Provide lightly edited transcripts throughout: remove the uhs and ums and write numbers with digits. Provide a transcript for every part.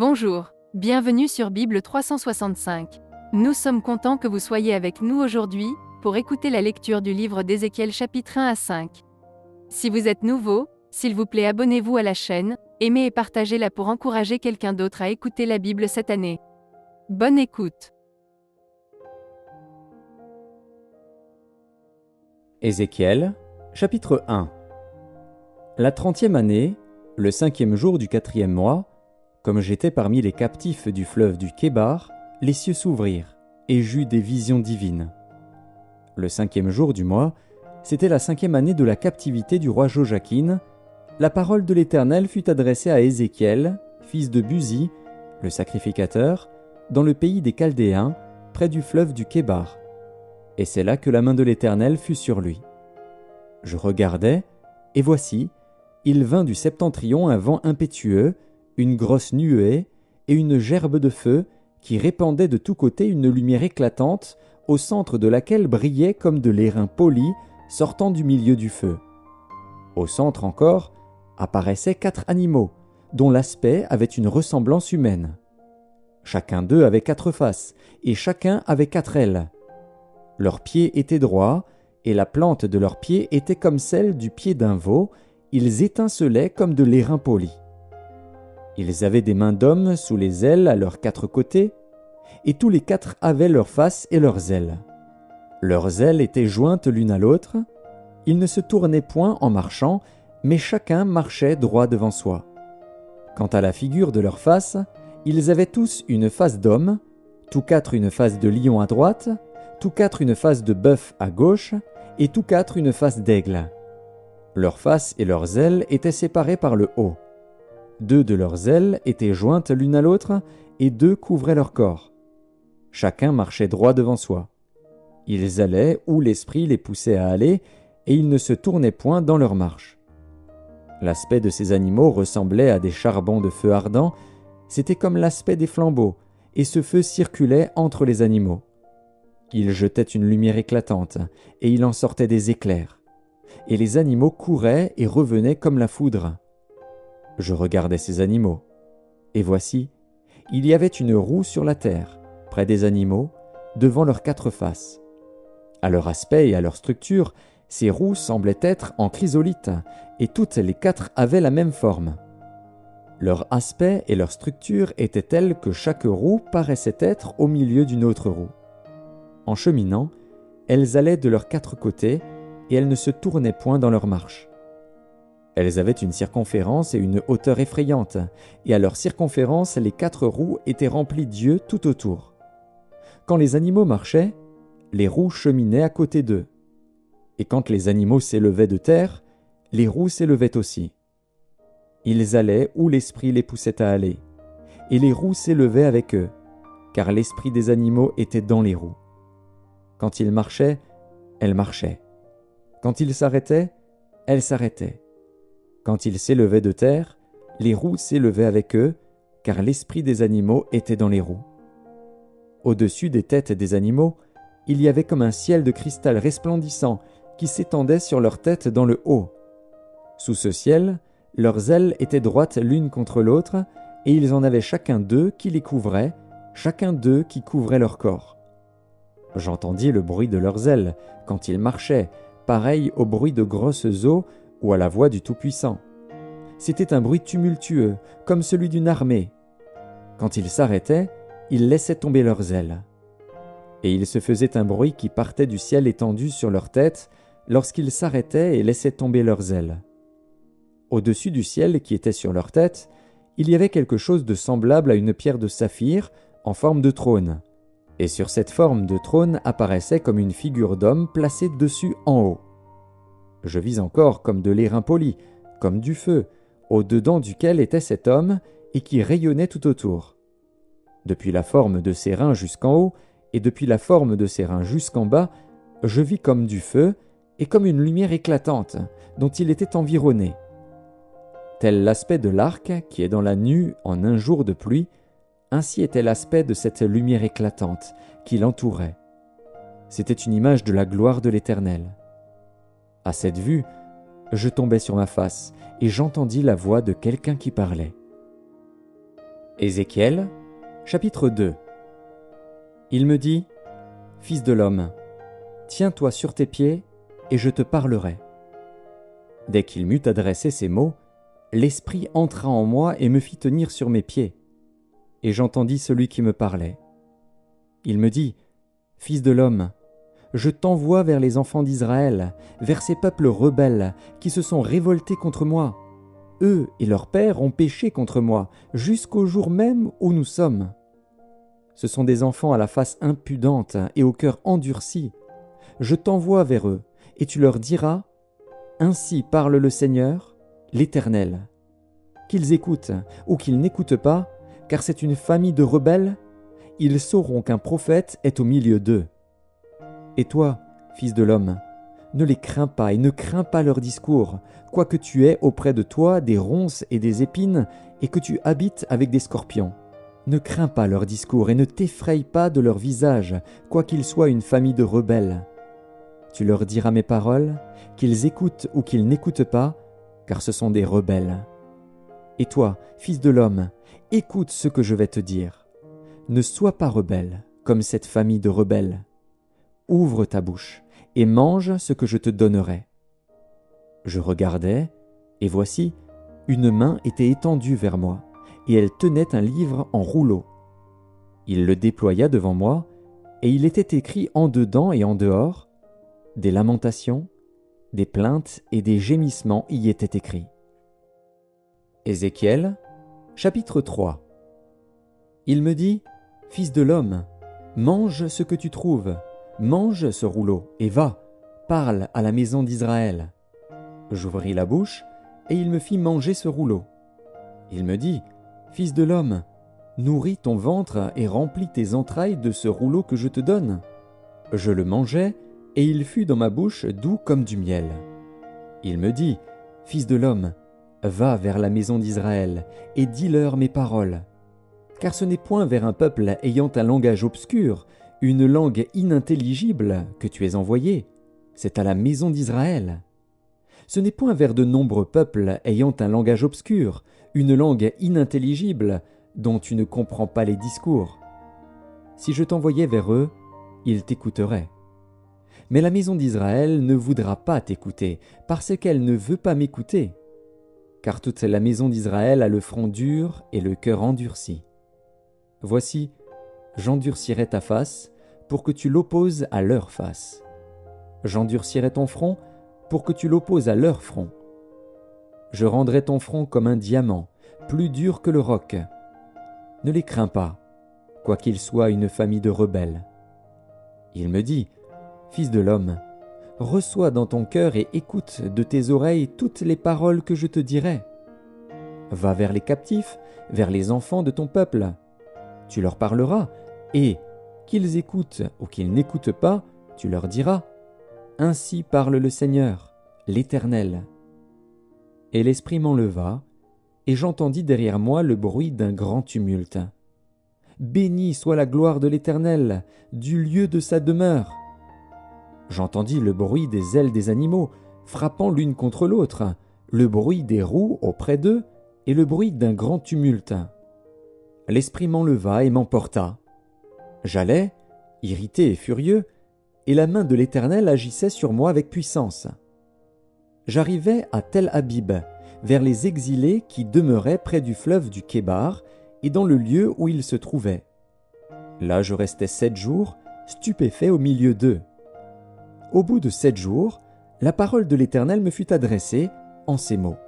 Bonjour, bienvenue sur Bible 365. Nous sommes contents que vous soyez avec nous aujourd'hui, pour écouter la lecture du livre d'Ézéchiel chapitre 1 à 5. Si vous êtes nouveau, s'il vous plaît abonnez-vous à la chaîne, aimez et partagez-la pour encourager quelqu'un d'autre à écouter la Bible cette année. Bonne écoute. Ézéchiel, chapitre 1. La 30e année, le 5e jour du 4e mois, comme j'étais parmi les captifs du fleuve du Kébar, les cieux s'ouvrirent, et j'eus des visions divines. Le 5e jour du mois, c'était la 5e année de la captivité du roi Joachim. La parole de l'Éternel fut adressée à Ézéchiel, fils de Buzi, le sacrificateur, dans le pays des Chaldéens, près du fleuve du Kébar. Et c'est là que la main de l'Éternel fut sur lui. Je regardai, et voici, il vint du septentrion un vent impétueux, une grosse nuée et une gerbe de feu qui répandait de tous côtés une lumière éclatante, au centre de laquelle brillait comme de l'airain poli sortant du milieu du feu. Au centre encore apparaissaient 4 animaux, dont l'aspect avait une ressemblance humaine. Chacun d'eux avait 4 faces, et chacun avait 4 ailes. Leurs pieds étaient droits, et la plante de leurs pieds était comme celle du pied d'un veau, ils étincelaient comme de l'airain poli. Ils avaient des mains d'hommes sous les ailes à leurs 4 côtés, et tous les 4 avaient leurs faces et leurs ailes. Leurs ailes étaient jointes l'une à l'autre, ils ne se tournaient point en marchant, mais chacun marchait droit devant soi. Quant à la figure de leurs faces, ils avaient tous une face d'homme, tous 4 une face de lion à droite, tous 4 une face de bœuf à gauche, et tous 4 une face d'aigle. Leurs faces et leurs ailes étaient séparées par le haut. 2 de leurs ailes étaient jointes l'une à l'autre, et 2 couvraient leur corps. Chacun marchait droit devant soi. Ils allaient où l'esprit les poussait à aller, et ils ne se tournaient point dans leur marche. L'aspect de ces animaux ressemblait à des charbons de feu ardent, c'était comme l'aspect des flambeaux, et ce feu circulait entre les animaux. Il jetait une lumière éclatante, et il en sortait des éclairs. Et les animaux couraient et revenaient comme la foudre. Je regardais ces animaux, et voici, il y avait une roue sur la terre, près des animaux, devant leurs 4 faces. À leur aspect et à leur structure, ces roues semblaient être en chrysolite, et toutes les 4 avaient la même forme. Leur aspect et leur structure étaient tels que chaque roue paraissait être au milieu d'une autre roue. En cheminant, elles allaient de leurs 4 côtés, et elles ne se tournaient point dans leur marche. Elles avaient une circonférence et une hauteur effrayantes, et à leur circonférence, les 4 roues étaient remplies d'yeux tout autour. Quand les animaux marchaient, les roues cheminaient à côté d'eux. Et quand les animaux s'élevaient de terre, les roues s'élevaient aussi. Ils allaient où l'esprit les poussait à aller, et les roues s'élevaient avec eux, car l'esprit des animaux était dans les roues. Quand ils marchaient, elles marchaient. Quand ils s'arrêtaient, elles s'arrêtaient. Quand ils s'élevaient de terre, les roues s'élevaient avec eux, car l'esprit des animaux était dans les roues. Au-dessus des têtes des animaux, il y avait comme un ciel de cristal resplendissant qui s'étendait sur leurs têtes dans le haut. Sous ce ciel, leurs ailes étaient droites l'une contre l'autre, et ils en avaient chacun d'eux qui les couvrait, chacun d'eux qui couvrait leur corps. J'entendis le bruit de leurs ailes quand ils marchaient, pareil au bruit de grosses eaux ou à la voix du Tout-Puissant. C'était un bruit tumultueux, comme celui d'une armée. Quand ils s'arrêtaient, ils laissaient tomber leurs ailes. Et il se faisait un bruit qui partait du ciel étendu sur leurs têtes lorsqu'ils s'arrêtaient et laissaient tomber leurs ailes. Au-dessus du ciel qui était sur leurs têtes, il y avait quelque chose de semblable à une pierre de saphir en forme de trône. Et sur cette forme de trône apparaissait comme une figure d'homme placée dessus en haut. Je vis encore comme de l'airain poli, comme du feu, au-dedans duquel était cet homme et qui rayonnait tout autour. Depuis la forme de ses reins jusqu'en haut, et depuis la forme de ses reins jusqu'en bas, je vis comme du feu et comme une lumière éclatante, dont il était environné. Tel l'aspect de l'arc qui est dans la nue en un jour de pluie, ainsi était l'aspect de cette lumière éclatante qui l'entourait. C'était une image de la gloire de l'Éternel. À cette vue, je tombai sur ma face et j'entendis la voix de quelqu'un qui parlait. Ézéchiel, chapitre 2. Il me dit, « Fils de l'homme, tiens-toi sur tes pieds, et je te parlerai. » Dès qu'il m'eut adressé ces mots, l'Esprit entra en moi et me fit tenir sur mes pieds. Et j'entendis celui qui me parlait. Il me dit, « Fils de l'homme, je t'envoie vers les enfants d'Israël, vers ces peuples rebelles qui se sont révoltés contre moi. Eux et leurs pères ont péché contre moi, jusqu'au jour même où nous sommes. Ce sont des enfants à la face impudente et au cœur endurci. Je t'envoie vers eux, et tu leur diras, « Ainsi parle le Seigneur, l'Éternel. » Qu'ils écoutent ou qu'ils n'écoutent pas, car c'est une famille de rebelles, ils sauront qu'un prophète est au milieu d'eux. Et toi, fils de l'homme, ne les crains pas et ne crains pas leurs discours, quoique tu aies auprès de toi des ronces et des épines et que tu habites avec des scorpions. Ne crains pas leurs discours et ne t'effraie pas de leur visage, quoiqu'ils soient une famille de rebelles. Tu leur diras mes paroles, qu'ils écoutent ou qu'ils n'écoutent pas, car ce sont des rebelles. Et toi, fils de l'homme, écoute ce que je vais te dire. Ne sois pas rebelle, comme cette famille de rebelles. Ouvre ta bouche et mange ce que je te donnerai. » Je regardai, et voici, une main était étendue vers moi, et elle tenait un livre en rouleau. Il le déploya devant moi, et il était écrit en dedans et en dehors, des lamentations, des plaintes et des gémissements y étaient écrits. Ézéchiel, chapitre 3. Il me dit, « Fils de l'homme, mange ce que tu trouves, mange ce rouleau, et va, parle à la maison d'Israël. » J'ouvris la bouche, et il me fit manger ce rouleau. Il me dit, « Fils de l'homme, nourris ton ventre et remplis tes entrailles de ce rouleau que je te donne. » Je le mangeai, et il fut dans ma bouche doux comme du miel. Il me dit, « Fils de l'homme, va vers la maison d'Israël, et dis-leur mes paroles. Car ce n'est point vers un peuple ayant un langage obscur, une langue inintelligible que tu es envoyé, c'est à la maison d'Israël. Ce n'est point vers de nombreux peuples ayant un langage obscur, une langue inintelligible dont tu ne comprends pas les discours. Si je t'envoyais vers eux, ils t'écouteraient. Mais la maison d'Israël ne voudra pas t'écouter, parce qu'elle ne veut pas m'écouter. Car toute la maison d'Israël a le front dur et le cœur endurci. Voici, j'endurcirai ta face pour que tu l'opposes à leur face. J'endurcirai ton front pour que tu l'opposes à leur front. Je rendrai ton front comme un diamant, plus dur que le roc. Ne les crains pas, quoiqu'ils soient une famille de rebelles. Il me dit, « Fils de l'homme, reçois dans ton cœur et écoute de tes oreilles toutes les paroles que je te dirai. Va vers les captifs, vers les enfants de ton peuple. Tu leur parleras, et, qu'ils écoutent ou qu'ils n'écoutent pas, tu leur diras, « Ainsi parle le Seigneur, l'Éternel. » Et l'Esprit m'enleva, et j'entendis derrière moi le bruit d'un grand tumulte. Béni soit la gloire de l'Éternel, du lieu de sa demeure. J'entendis le bruit des ailes des animaux, frappant l'une contre l'autre, le bruit des roues auprès d'eux, et le bruit d'un grand tumulte. L'Esprit m'enleva et m'emporta. J'allais, irrité et furieux, et la main de l'Éternel agissait sur moi avec puissance. J'arrivai à Tel Abib, vers les exilés qui demeuraient près du fleuve du Kébar et dans le lieu où ils se trouvaient. Là je restai 7 jours, stupéfait au milieu d'eux. Au bout de 7 jours, la parole de l'Éternel me fut adressée en ces mots.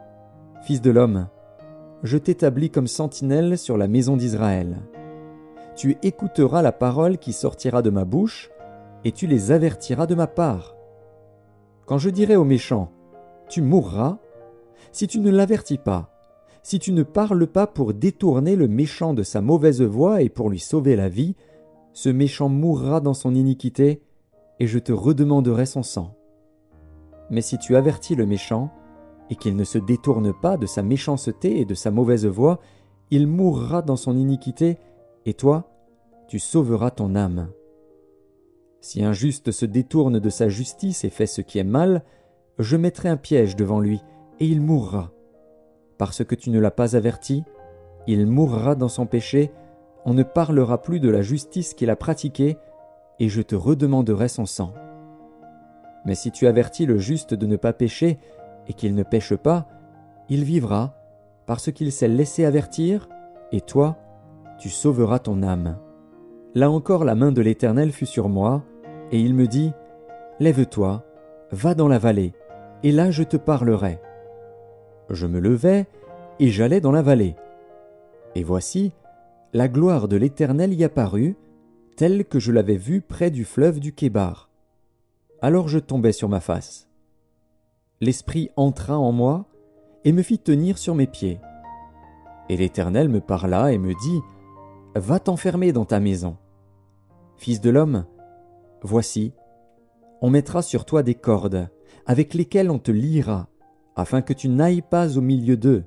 « Fils de l'homme, je t'établis comme sentinelle sur la maison d'Israël. Tu écouteras la parole qui sortira de ma bouche, et tu les avertiras de ma part. Quand je dirai aux méchants, tu mourras, si tu ne l'avertis pas, si tu ne parles pas pour détourner le méchant de sa mauvaise voie et pour lui sauver la vie, ce méchant mourra dans son iniquité, et je te redemanderai son sang. Mais si tu avertis le méchant, et qu'il ne se détourne pas de sa méchanceté et de sa mauvaise voie, il mourra dans son iniquité, et toi, tu sauveras ton âme. Si un juste se détourne de sa justice et fait ce qui est mal, je mettrai un piège devant lui, et il mourra. Parce que tu ne l'as pas averti, Il mourra dans son péché, on ne parlera plus de la justice qu'il a pratiquée, et je te redemanderai son sang. Mais si tu avertis le juste de ne pas pécher, et qu'il ne pêche pas, il vivra, parce qu'il s'est laissé avertir, et toi, tu sauveras ton âme. » Là encore la main de l'Éternel fut sur moi, et il me dit, « Lève-toi, va dans la vallée, et là je te parlerai. » Je me levai, et j'allai dans la vallée. Et voici, la gloire de l'Éternel y apparut, telle que je l'avais vue près du fleuve du Kébar. Alors je tombai sur ma face. L'Esprit entra en moi, et me fit tenir sur mes pieds. Et l'Éternel me parla et me dit, « Va t'enfermer dans ta maison. Fils de l'homme, voici, on mettra sur toi des cordes, avec lesquelles on te liera, afin que tu n'ailles pas au milieu d'eux.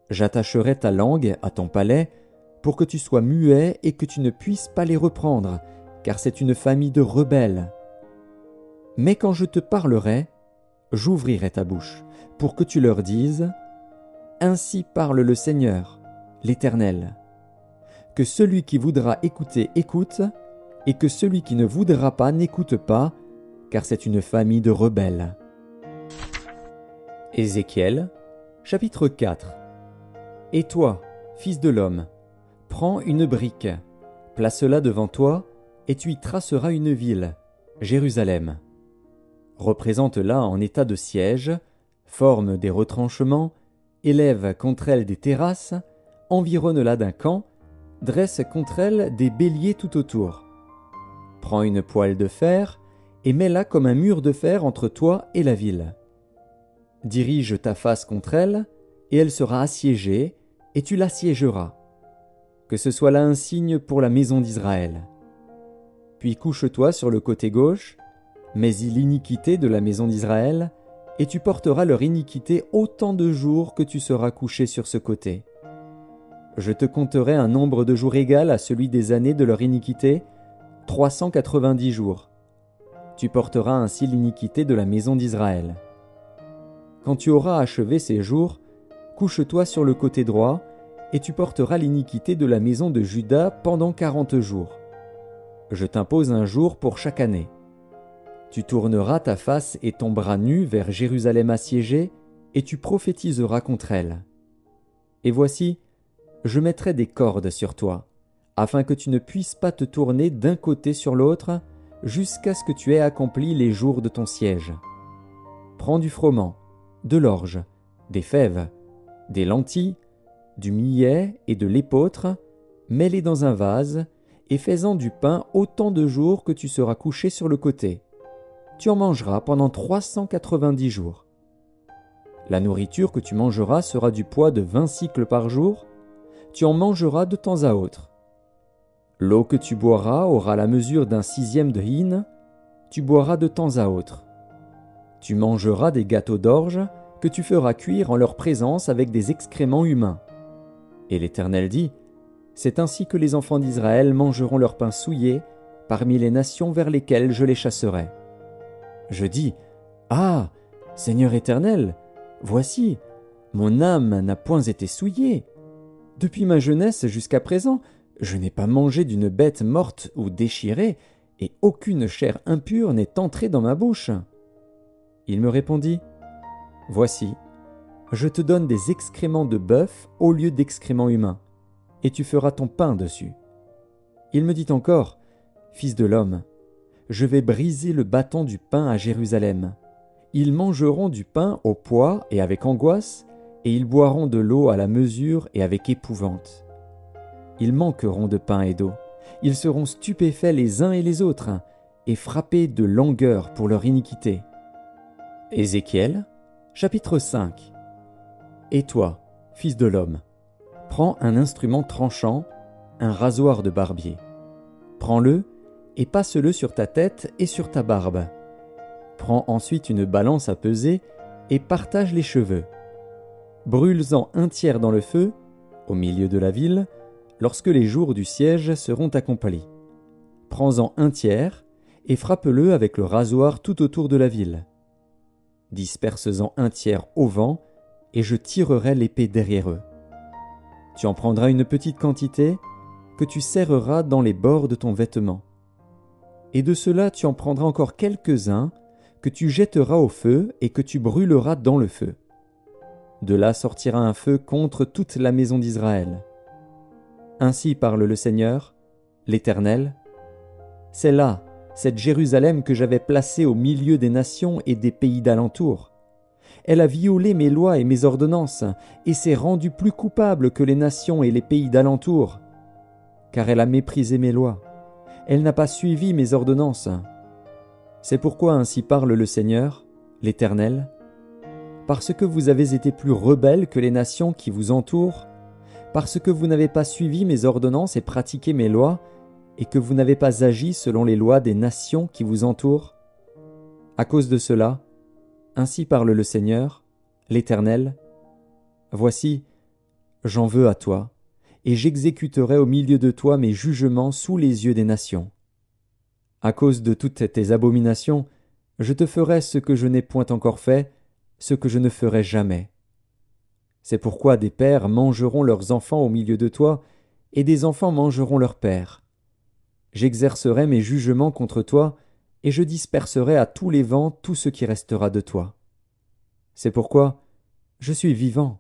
J'attacherai ta langue à ton palais, pour que tu sois muet et que tu ne puisses pas les reprendre, car c'est une famille de rebelles. Mais quand je te parlerai, j'ouvrirai ta bouche, pour que tu leur dises, « Ainsi parle le Seigneur, l'Éternel. Que celui qui voudra écouter écoute, et que celui qui ne voudra pas n'écoute pas, car c'est une famille de rebelles. » Ézéchiel, chapitre 4. Et toi, fils de l'homme, prends une brique, place-la devant toi, et tu y traceras une ville, Jérusalem. Représente-la en état de siège, forme des retranchements, élève contre elle des terrasses, environne-la d'un camp, dresse contre elle des béliers tout autour. Prends une poêle de fer et mets-la comme un mur de fer entre toi et la ville. Dirige ta face contre elle, et elle sera assiégée, et tu l'assiégeras. Que ce soit là un signe pour la maison d'Israël. Puis couche-toi sur le côté gauche, mets-y l'iniquité de la maison d'Israël, et tu porteras leur iniquité autant de jours que tu seras couché sur ce côté. Je te compterai un nombre de jours égal à celui des années de leur iniquité, 390 jours. Tu porteras ainsi l'iniquité de la maison d'Israël. Quand tu auras achevé ces jours, couche-toi sur le côté droit, et tu porteras l'iniquité de la maison de Juda pendant 40 jours. Je t'impose un jour pour chaque année. Tu tourneras ta face et ton bras nu vers Jérusalem assiégée, et tu prophétiseras contre elle. Et voici, je mettrai des cordes sur toi, afin que tu ne puisses pas te tourner d'un côté sur l'autre, jusqu'à ce que tu aies accompli les jours de ton siège. Prends du froment, de l'orge, des fèves, des lentilles, du millet et de l'épeautre, mets-les dans un vase, et fais-en du pain autant de jours que tu seras couché sur le côté. Tu en mangeras pendant 390 jours. La nourriture que tu mangeras sera du poids de 20 cycles par jour. Tu en mangeras de temps à autre. L'eau que tu boiras aura la mesure d'un 6e de hin. Tu boiras de temps à autre. Tu mangeras des gâteaux d'orge que tu feras cuire en leur présence avec des excréments humains. Et l'Éternel dit, « C'est ainsi que les enfants d'Israël mangeront leur pain souillé parmi les nations vers lesquelles je les chasserai. » Je dis, « Ah, Seigneur Éternel, voici, mon âme n'a point été souillée. Depuis ma jeunesse jusqu'à présent, je n'ai pas mangé d'une bête morte ou déchirée, et aucune chair impure n'est entrée dans ma bouche. » Il me répondit, « Voici, je te donne des excréments de bœuf au lieu d'excréments humains, et tu feras ton pain dessus. » Il me dit encore, « Fils de l'homme, je vais briser le bâton du pain à Jérusalem. Ils mangeront du pain au poids et avec angoisse, et ils boiront de l'eau à la mesure et avec épouvante. Ils manqueront de pain et d'eau. Ils seront stupéfaits les uns et les autres, et frappés de langueur pour leur iniquité. » Ézéchiel, chapitre 5. Et toi, fils de l'homme, prends un instrument tranchant, un rasoir de barbier. Prends-le et passe-le sur ta tête et sur ta barbe. Prends ensuite une balance à peser et partage les cheveux. Brûle-en un tiers dans le feu, au milieu de la ville, lorsque les jours du siège seront accomplis. Prends-en un tiers et frappe-le avec le rasoir tout autour de la ville. Disperse-en un tiers au vent, et je tirerai l'épée derrière eux. Tu en prendras une petite quantité que tu serreras dans les bords de ton vêtement. Et de cela tu en prendras encore quelques-uns que tu jetteras au feu et que tu brûleras dans le feu. De là sortira un feu contre toute la maison d'Israël. Ainsi parle le Seigneur, l'Éternel. C'est là, cette Jérusalem que j'avais placée au milieu des nations et des pays d'alentour. Elle a violé mes lois et mes ordonnances, et s'est rendue plus coupable que les nations et les pays d'alentour, car elle a méprisé mes lois. Elle n'a pas suivi mes ordonnances. C'est pourquoi ainsi parle le Seigneur, l'Éternel, parce que vous avez été plus rebelles que les nations qui vous entourent, parce que vous n'avez pas suivi mes ordonnances et pratiqué mes lois, et que vous n'avez pas agi selon les lois des nations qui vous entourent. À cause de cela, ainsi parle le Seigneur, l'Éternel, voici, j'en veux à toi, et j'exécuterai au milieu de toi mes jugements sous les yeux des nations. À cause de toutes tes abominations, je te ferai ce que je n'ai point encore fait, ce que je ne ferai jamais. C'est pourquoi des pères mangeront leurs enfants au milieu de toi, et des enfants mangeront leurs pères. J'exercerai mes jugements contre toi, et je disperserai à tous les vents tout ce qui restera de toi. C'est pourquoi je suis vivant,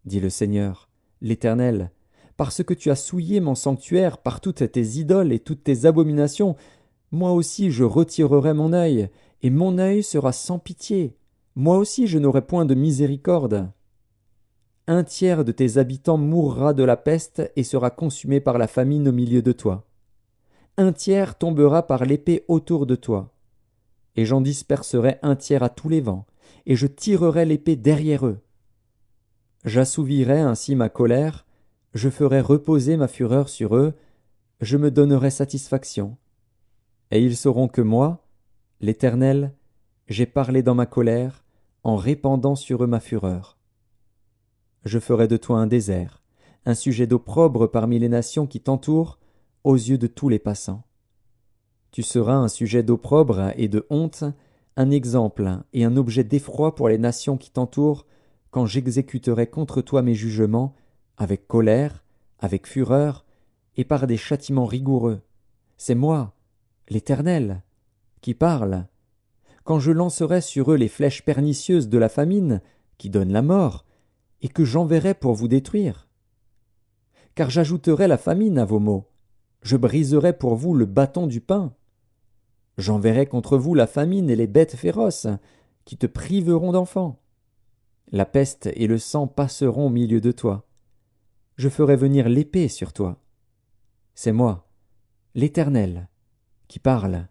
dit le Seigneur, l'Éternel, parce que tu as souillé mon sanctuaire par toutes tes idoles et toutes tes abominations. Moi aussi je retirerai mon œil, et mon œil sera sans pitié. Moi aussi je n'aurai point de miséricorde. 1/3 de tes habitants mourra de la peste et sera consumé par la famine au milieu de toi. 1/3 tombera par l'épée autour de toi. Et j'en disperserai 1/3 à tous les vents, et je tirerai l'épée derrière eux. J'assouvirai ainsi ma colère, je ferai reposer ma fureur sur eux, je me donnerai satisfaction. Et ils sauront que moi, l'Éternel, j'ai parlé dans ma colère, en répandant sur eux ma fureur. Je ferai de toi un désert, un sujet d'opprobre parmi les nations qui t'entourent, aux yeux de tous les passants. Tu seras un sujet d'opprobre et de honte, un exemple et un objet d'effroi pour les nations qui t'entourent, quand j'exécuterai contre toi mes jugements, avec colère, avec fureur, et par des châtiments rigoureux. C'est moi, l'Éternel, qui parle. Quand je lancerai sur eux les flèches pernicieuses de la famine, qui donnent la mort, et que j'enverrai pour vous détruire. Car j'ajouterai la famine à vos maux, je briserai pour vous le bâton du pain. J'enverrai contre vous la famine et les bêtes féroces, qui te priveront d'enfants. La peste et le sang passeront au milieu de toi. Je ferai venir l'épée sur toi. C'est moi, l'Éternel, qui parle.